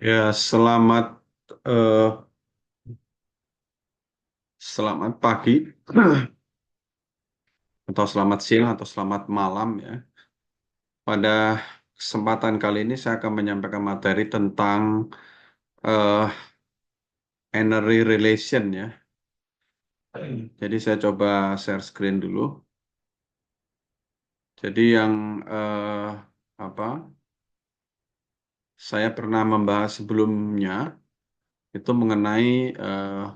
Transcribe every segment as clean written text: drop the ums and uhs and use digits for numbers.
Ya, eh, selamat pagi atau selamat siang atau selamat malam ya. Pada kesempatan kali ini saya akan menyampaikan materi tentang eh energy relation ya. Jadi saya coba share screen dulu. Jadi yang apa? Saya pernah membahas sebelumnya itu mengenai eh,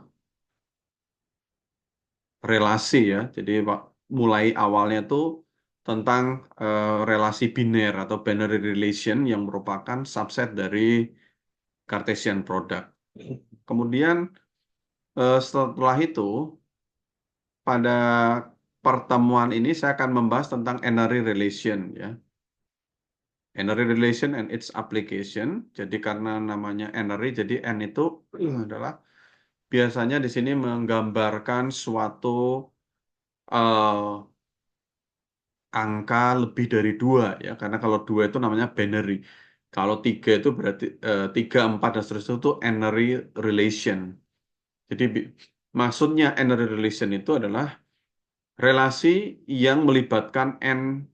relasi ya. Jadi mulai awalnya tuh tentang relasi biner atau binary relation yang merupakan subset dari Cartesian product. Kemudian setelah itu pada pertemuan ini saya akan membahas tentang N-ary relation ya. N-ary relation and its application. Jadi karena namanya N-ary, jadi N itu adalah biasanya di sini menggambarkan suatu eh, angka lebih dari dua ya, karena kalau dua itu namanya binary. Kalau tiga itu berarti tiga, empat dan seterusnya itu N-ary relation. Jadi maksudnya N-ary relation itu adalah relasi yang melibatkan N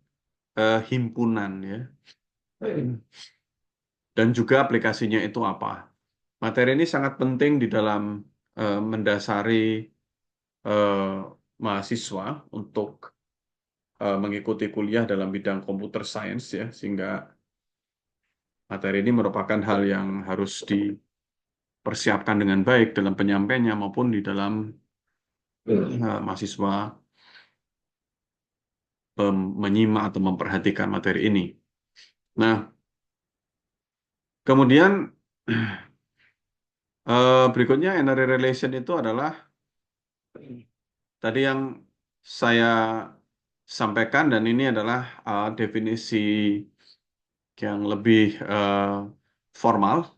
himpunan ya. Dan juga aplikasinya itu apa. Materi ini sangat penting di dalam mendasari eh, mahasiswa untuk mengikuti kuliah dalam bidang computer science ya, sehingga materi ini merupakan hal yang harus dipersiapkan dengan baik dalam penyampaiannya maupun di dalam mahasiswa menyimak atau memperhatikan materi ini. Nah, kemudian berikutnya N-ary relation itu adalah tadi yang saya sampaikan, dan ini adalah definisi yang lebih formal,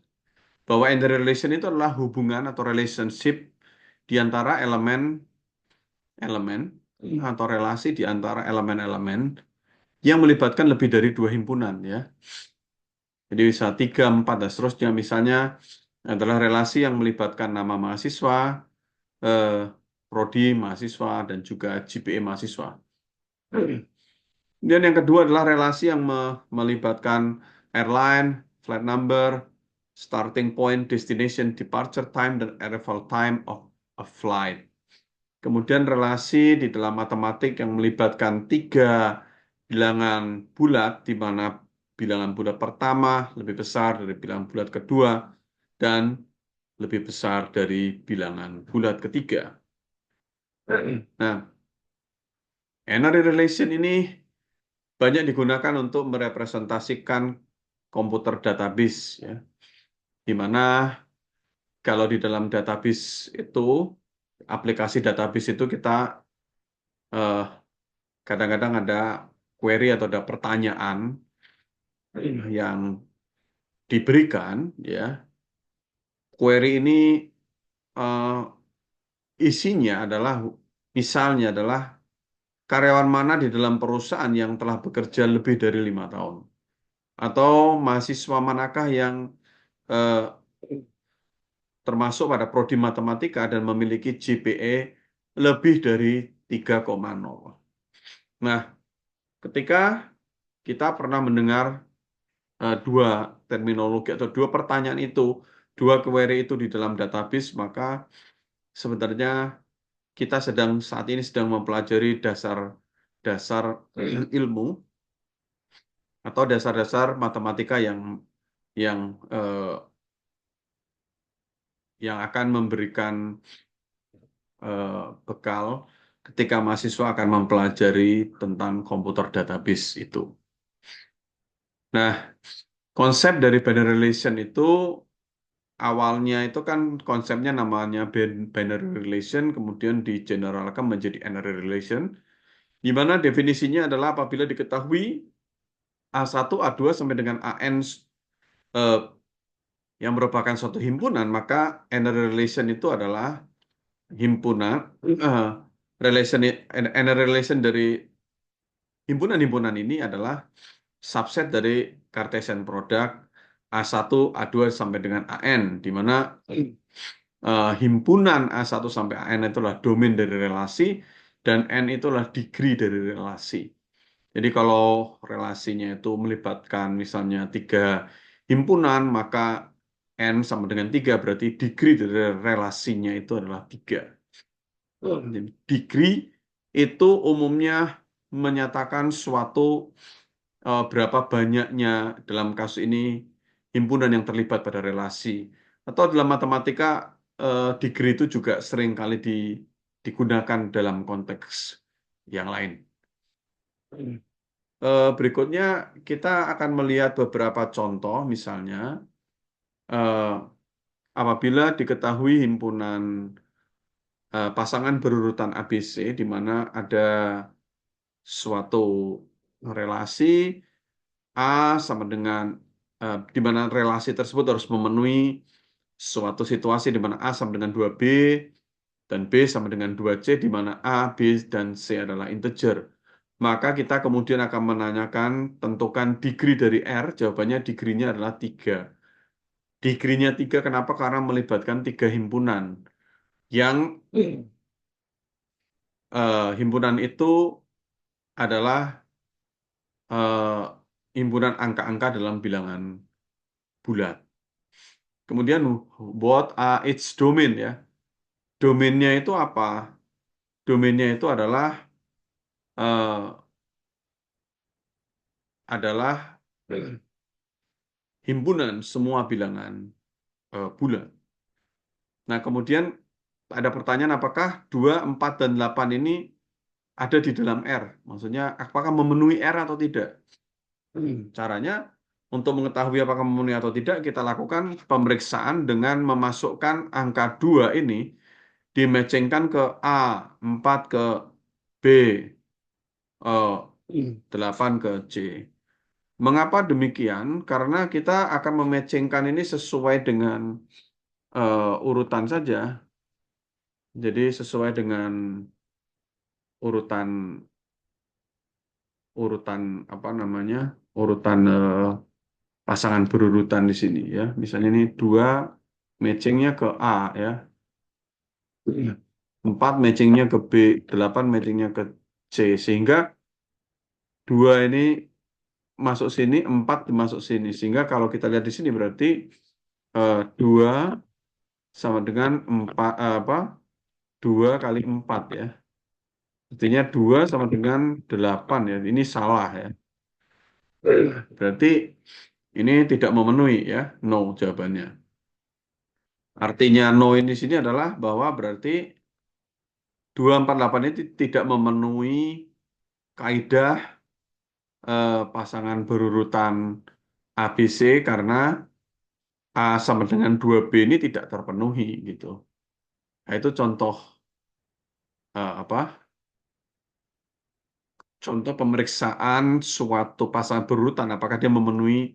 bahwa N-ary relation itu adalah hubungan atau relationship di antara elemen atau relasi di antara elemen-elemen yang melibatkan lebih dari dua himpunan ya. Jadi bisa tiga, empat, dan seterusnya. Misalnya adalah relasi yang melibatkan nama mahasiswa, eh, prodi mahasiswa, dan juga GPA mahasiswa. Kemudian yang kedua adalah relasi yang melibatkan airline, flight number, starting point, destination, departure time, dan arrival time of a flight. Kemudian relasi di dalam matematik yang melibatkan tiga bilangan bulat, di mana bilangan bulat pertama lebih besar dari bilangan bulat kedua, dan lebih besar dari bilangan bulat ketiga. Nah, N-ary relation ini banyak digunakan untuk merepresentasikan komputer database, ya, di mana kalau di dalam database itu, aplikasi database itu kita eh, kadang-kadang ada query atau ada pertanyaan yang diberikan, ya. Query ini eh, isinya adalah, misalnya adalah karyawan mana di dalam perusahaan yang telah bekerja lebih dari 5 tahun, atau mahasiswa manakah yang eh, termasuk pada prodi matematika dan memiliki GPA lebih dari 3,0. Nah, ketika kita pernah mendengar dua terminologi atau dua pertanyaan itu, dua query itu di dalam database, maka sebenarnya kita saat ini sedang mempelajari dasar-dasar ilmu atau dasar-dasar matematika yang eh, yang akan memberikan eh, bekal ketika mahasiswa akan mempelajari tentang komputer database itu. Nah, konsep dari binary relation itu awalnya itu kan konsepnya namanya binary relation, kemudian digeneralkan menjadi n-ary relation, di mana definisinya adalah apabila diketahui A1, A2 sampai dengan AN eh, yang merupakan suatu himpunan, maka n-ary relation itu adalah himpunan eh, relation n-ary relation dari himpunan-himpunan ini adalah subset dari Cartesian product A1, A2 sampai dengan AN, di mana himpunan A1 sampai AN itulah domain dari relasi, dan N itulah degree dari relasi. Jadi kalau relasinya itu melibatkan misalnya 3 himpunan, maka N sama dengan 3, berarti degree dari relasinya itu adalah 3. Jadi degree itu umumnya menyatakan suatu berapa banyaknya dalam kasus ini himpunan yang terlibat pada relasi. Atau dalam matematika, degree itu juga sering kali digunakan dalam konteks yang lain. Berikutnya kita akan melihat beberapa contoh, misalnya eh, apabila diketahui himpunan pasangan berurutan ABC di mana ada suatu relasi A sama dengan di mana relasi tersebut harus memenuhi suatu situasi di mana A sama dengan 2B dan B sama dengan 2C di mana A, B, dan C adalah integer. Maka kita kemudian akan menanyakan tentukan degree dari R, jawabannya degree-nya adalah 3. Degree-nya 3 kenapa? Karena melibatkan 3 himpunan. Yang himpunan itu adalah eh, himpunan angka-angka dalam bilangan bulat. Kemudian what are its domain ya? Domainnya itu apa? Domainnya itu eh, adalah himpunan semua bilangan bulat. Nah, kemudian ada pertanyaan apakah 2, 4, dan 8 ini ada di dalam R? Maksudnya apakah memenuhi R atau tidak? Caranya untuk mengetahui apakah memenuhi atau tidak, kita lakukan pemeriksaan dengan memasukkan angka 2 ini dimatchingkan ke A, 4 ke B, 8 ke C. Mengapa demikian? Karena kita akan mematchingkan ini sesuai dengan urutan saja. Jadi sesuai dengan urutan urutan apa namanya? Urutan pasangan berurutan di sini ya. Misalnya ini 2 matchingnya ke A ya. 4 matchingnya ke B, 8 matchingnya ke C. Sehingga 2 ini masuk sini, 4 masuk sini. Sehingga kalau kita lihat di sini berarti 2 sama dengan 4 apa? 2 kali 4 ya. Artinya 2 sama dengan 8 ya. Ini salah ya. Berarti ini tidak memenuhi ya. No jawabannya. Artinya no ini di sini adalah bahwa berarti 248 ini tidak memenuhi kaidah pasangan berurutan ABC karena A sama dengan 2B ini tidak terpenuhi gitu. Nah, itu contoh apa? Contoh pemeriksaan suatu pasangan berurutan apakah dia memenuhi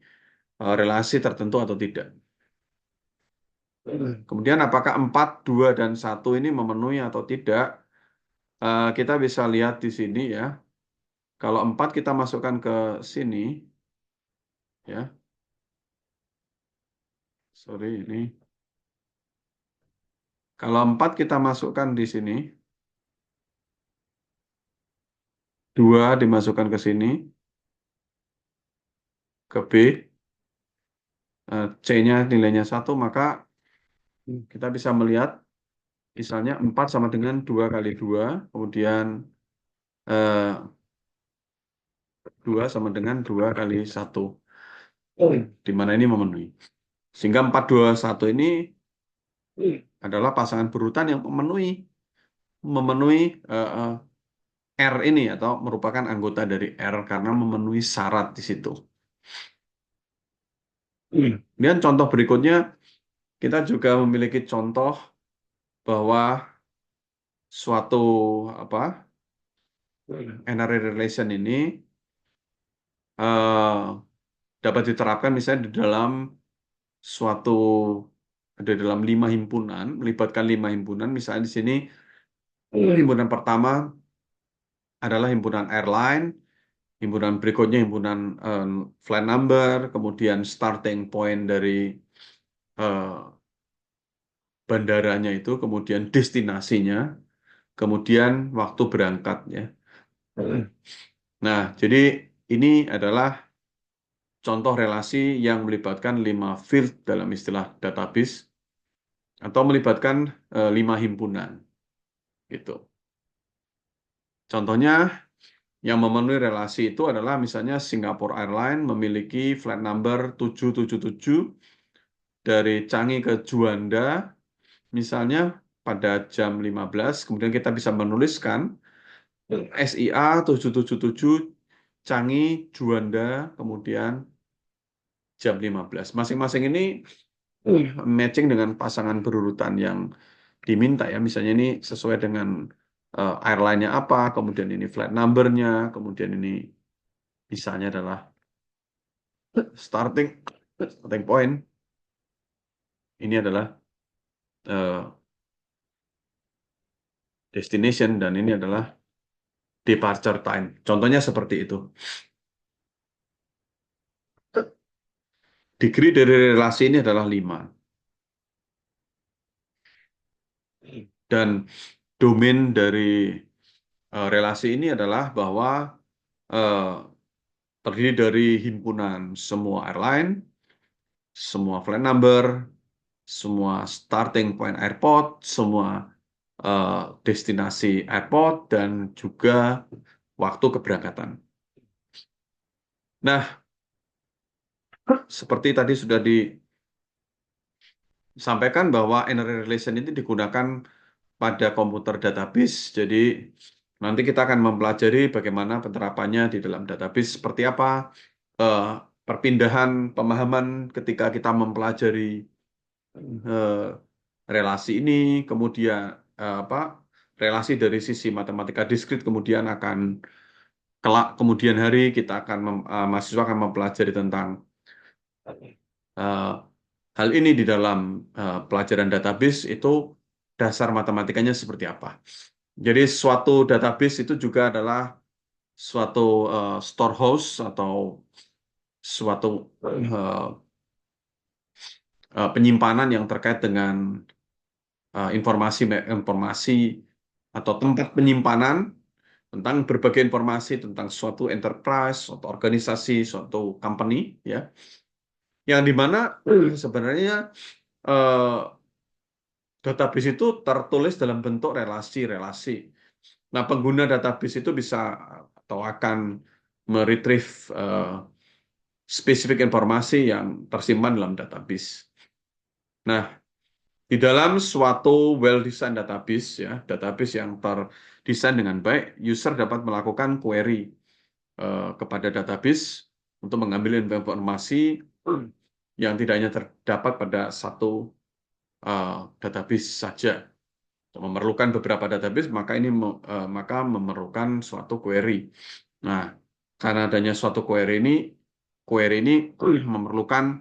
relasi tertentu atau tidak. Kemudian apakah 4, 2, dan 1 ini memenuhi atau tidak? Kita bisa lihat di sini ya. Kalau 4 kita masukkan ke sini, ya, sorry ini. Kalau 4 kita masukkan di sini, 2 dimasukkan ke sini, ke B, C-nya nilainya 1, maka kita bisa melihat misalnya 4 sama dengan 2 kali 2, kemudian eh, 2 sama dengan 2 kali 1, di mana ini memenuhi. Sehingga 4, 2, 1 ini adalah pasangan berurutan yang memenuhi R ini atau merupakan anggota dari R karena memenuhi syarat di situ. Kemudian contoh berikutnya, kita juga memiliki contoh bahwa suatu apa NRA relation ini eh, dapat diterapkan misalnya suatu di dalam 5 himpunan, melibatkan 5 himpunan. Misalnya di sini himpunan pertama adalah himpunan airline, himpunan berikutnya himpunan flight number, kemudian starting point dari eh, bandaranya itu, kemudian destinasinya, kemudian waktu berangkatnya. Nah, jadi ini adalah contoh relasi yang melibatkan 5 field dalam istilah database atau melibatkan 5 himpunan gitu. Contohnya yang memenuhi relasi itu adalah misalnya Singapore Airlines memiliki flight number 777 dari Changi ke Juanda misalnya pada jam 15, kemudian kita bisa menuliskan SIA 777 Changi Juanda kemudian jam 15. Masing-masing ini matching dengan pasangan berurutan yang diminta ya. Misalnya ini sesuai dengan airline-nya apa, kemudian ini flight number-nya, kemudian ini misalnya adalah starting point. Ini adalah eh, destination dan ini adalah departure time. Contohnya seperti itu. Degree dari relasi ini adalah 5. Dan domain dari relasi ini adalah bahwa eh, terdiri dari himpunan semua airline, semua flight number, semua starting point airport, semua destinasi airport, dan juga waktu keberangkatan. Nah, seperti tadi sudah disampaikan bahwa N-ray relation ini digunakan pada komputer database. Jadi nanti kita akan mempelajari bagaimana penerapannya di dalam database, seperti apa eh, perpindahan pemahaman ketika kita mempelajari eh, relasi ini, kemudian apa relasi dari sisi matematika diskrit, kemudian akan kelak kemudian hari kita akan mahasiswa akan mempelajari tentang eh, hal ini di dalam pelajaran database itu dasar matematikanya seperti apa. Jadi suatu database itu juga adalah suatu storehouse atau suatu penyimpanan yang terkait dengan informasi atau tempat penyimpanan tentang berbagai informasi tentang suatu enterprise, suatu organisasi, suatu company, ya, yang dimana sebenarnya eh, database itu tertulis dalam bentuk relasi-relasi. Nah, pengguna database itu bisa atau akan meretrieve spesifik informasi yang tersimpan dalam database. Nah, di dalam suatu well-designed database, ya, database yang terdesain dengan baik, user dapat melakukan query kepada database untuk mengambil informasi yang tidak hanya terdapat pada satu database saja. Memerlukan beberapa database, maka ini maka memerlukan suatu query. Nah, karena adanya suatu query ini memerlukan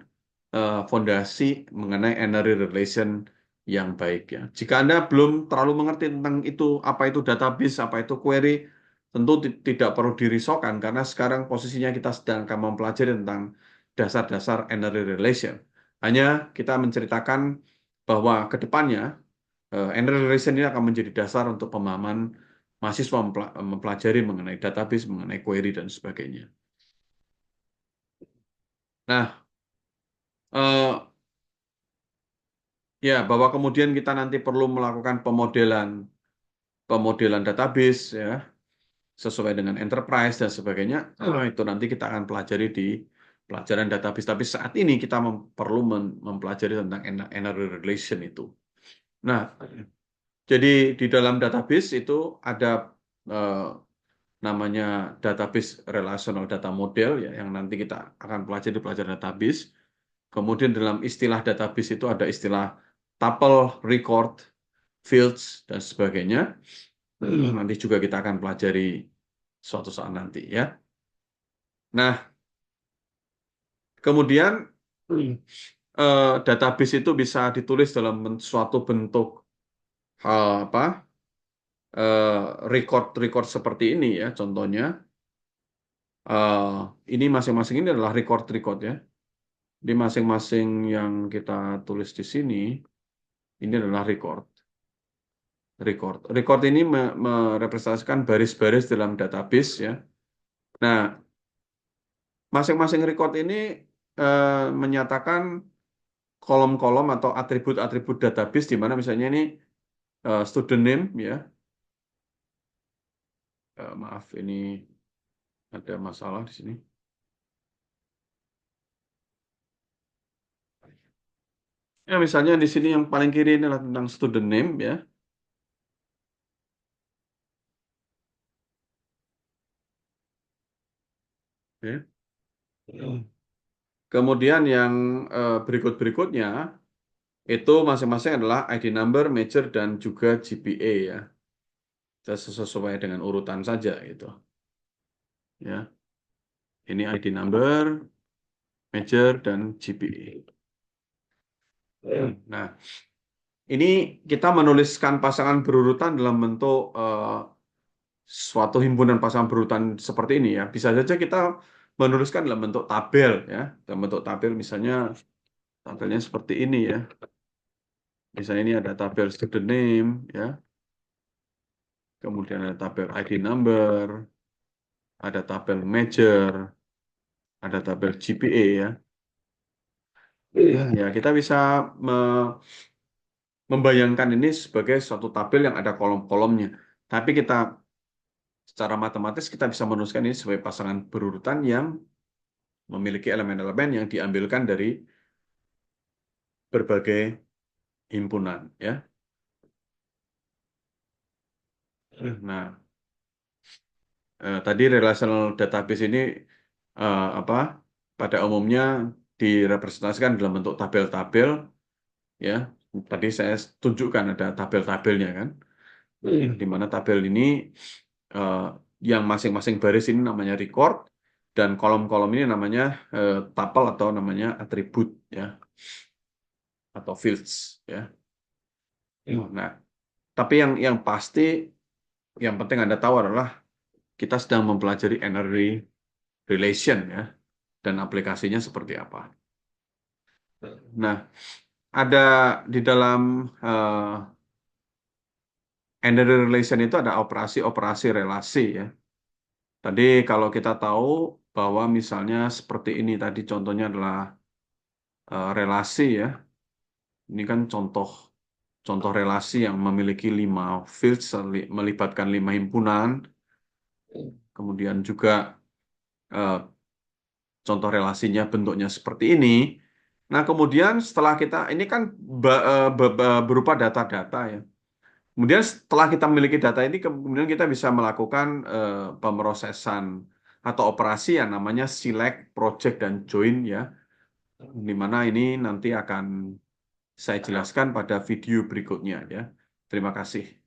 fondasi mengenai n-ray relation yang baik ya. Jika Anda belum terlalu mengerti tentang itu, apa itu database, apa itu query, tentu tidak perlu dirisaukan karena sekarang posisinya kita sedang akan mempelajari tentang dasar-dasar n-ray relation. Hanya kita menceritakan bahwa ke depannya n-ray relation ini akan menjadi dasar untuk pemahaman mahasiswa mempelajari mengenai database, mengenai query dan sebagainya. Nah, ya, bahwa kemudian kita nanti perlu melakukan pemodelan database ya sesuai dengan enterprise dan sebagainya. Itu nanti kita akan pelajari di pelajaran database. Tapi saat ini kita perlu mempelajari tentang n-ray relation itu. Nah, jadi di dalam database itu ada eh, namanya database relational data model ya yang nanti kita akan pelajari di pelajaran database. Kemudian dalam istilah database itu ada istilah tuple, record, fields, dan sebagainya. Nanti juga kita akan pelajari suatu saat nanti ya. Nah, kemudian database itu bisa ditulis dalam suatu bentuk apa record-record seperti ini ya contohnya. Eh, ini masing-masing ini adalah record-record ya. Di masing-masing yang kita tulis di sini, ini adalah record. Record ini merepresentasikan baris-baris dalam database ya. Nah, masing-masing record ini menyatakan kolom-kolom atau atribut-atribut database di mana misalnya ini student name ya. Maaf ini ada masalah di sini. Ya, misalnya di sini yang paling kiri ini adalah tentang student name ya. Oke. Kemudian yang berikut-berikutnya itu masing-masing adalah ID number, major, dan juga GPA ya. Sesuai dengan urutan saja gitu. Ya, ini ID number, major, dan GPA. Nah, ini kita menuliskan pasangan berurutan dalam bentuk suatu himpunan pasangan berurutan seperti ini ya. Bisa saja kita menuliskan dalam bentuk tabel ya. Dalam bentuk tabel misalnya tabelnya seperti ini ya. Misalnya ini ada tabel student name ya. Kemudian ada tabel ID number, ada tabel major, ada tabel GPA ya. Ya, kita bisa membayangkan ini sebagai suatu tabel yang ada kolom-kolomnya. Tapi kita secara matematis kita bisa menuliskan ini sebagai pasangan berurutan yang memiliki elemen-elemen yang diambilkan dari berbagai himpunan ya. Nah, tadi relational database ini apa pada umumnya direpresentasikan dalam bentuk tabel-tabel ya. Tadi saya tunjukkan ada tabel-tabelnya kan, di mana tabel ini eh, yang masing-masing baris ini namanya record dan kolom-kolom ini namanya tuple atau namanya atribut ya atau fields ya. Nah, tapi yang pasti yang penting Anda tahu adalah kita sedang mempelajari energy relation ya dan aplikasinya seperti apa. Nah, ada di dalam energy relation itu ada operasi-operasi relasi ya. Tadi kalau kita tahu bahwa misalnya seperti ini tadi contohnya adalah relasi ya. Ini kan contoh contoh relasi yang memiliki 5 fields melibatkan 5 himpunan. Kemudian juga eh, contoh relasinya bentuknya seperti ini. Nah, kemudian setelah kita ini kan berupa data-data ya. Kemudian setelah kita memiliki data ini, kemudian kita bisa melakukan pemrosesan atau operasi yang namanya select, project, dan join ya. Di mana ini nanti akan saya jelaskan pada video berikutnya ya. Terima kasih.